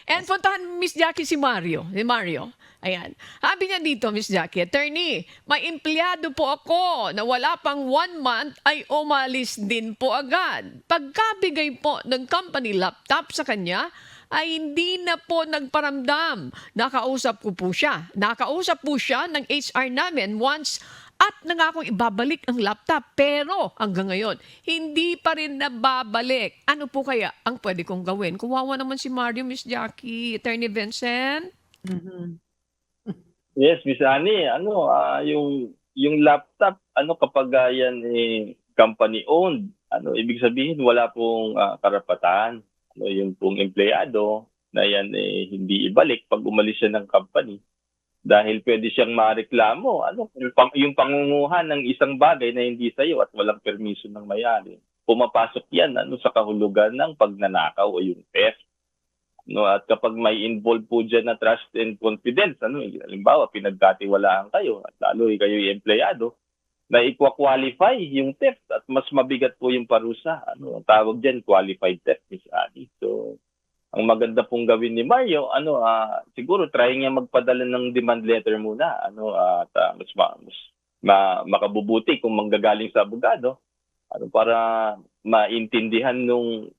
And puntahan Miss Jackie si Mario. Si Mario. Ayan. Sabi niya dito, Miss Jackie, attorney, may empleyado po ako na wala pang 1 month ay umalis din po agad. Pagkabigay po ng company laptop sa kanya, ay hindi na po nagparamdam. Nakausap ko po siya. Nakausap po siya ng HR namin once at nangakong ibabalik ang laptop. Pero hanggang ngayon, hindi pa rin nababalik. Ano po kaya ang pwede kong gawin? Kuwawa naman si Mario, Miss Jackie. Attorney Vincent? Mhm. Yes, Miss Annie, yung laptop, kapag yan company owned, ibig sabihin wala pong karapatan. Yung pong empleyado na yan hindi ibalik pag umalis siya ng company. Dahil pwede siyang mareklamo, yung pangunguhan ng isang bagay na hindi sa'yo at walang permiso ng may-ari. Pumapasok yan sa kahulugan ng pagnanakaw o yung theft. At kapag may involved po dyan na trust and confidence, halimbawa pinagkatiwalaan kayo at lalo kayo yung empleyado, na i-qualify yung theft at mas mabigat po yung parusa. Ang tawag dyan, qualified theft, Miss Annie. So, ang maganda pong gawin ni Mario, siguro try niya magpadala ng demand letter muna, at mas makabubuti kung manggagaling sa abogado, para maintindihan nung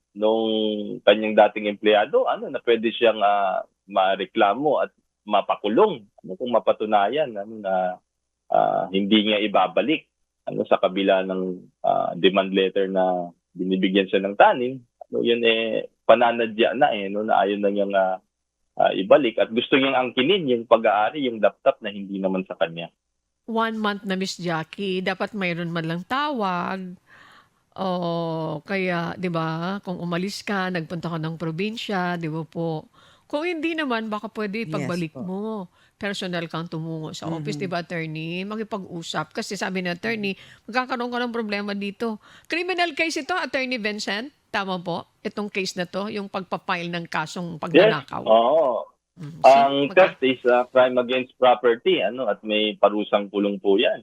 kanyang dating empleyado, na pwede siyang mareklamo at mapakulong, kung mapatunayan, na hindi niya ibabalik, sa kabila ng demand letter na binibigyan siya ng tanin. Yun pananadya na na ayaw na niyang ibalik at gusto niyang angkinin yung pag-aari, yung laptop na hindi naman sa kanya. 1 month na, Miss Jackie. Dapat mayroon man lang tawag. O kaya, di ba, kung umalis ka, nagpunta ka ng probinsya, di ba po? Kung hindi naman, baka pwede Yes pagbalik po. mo. Personal kang tumungo sa office, di Mhm. ba, attorney? Makipag-usap. Kasi sabi ni attorney, magkakaroon ka ng problema dito. Criminal case ito, Attorney Vincent? Tama po? Itong case na to, yung pagpapile ng kasong Yes, pagnanakaw. oo. See? Ang theft is a crime against property, at may parusang kulong po yan.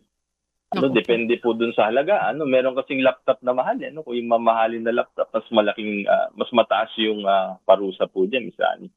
Naku po. Depende po dun sa halaga. Meron kasing laptop na mahal, kung yung mamahalin na laptop, mas mataas yung parusa po dyan, Miss Annie.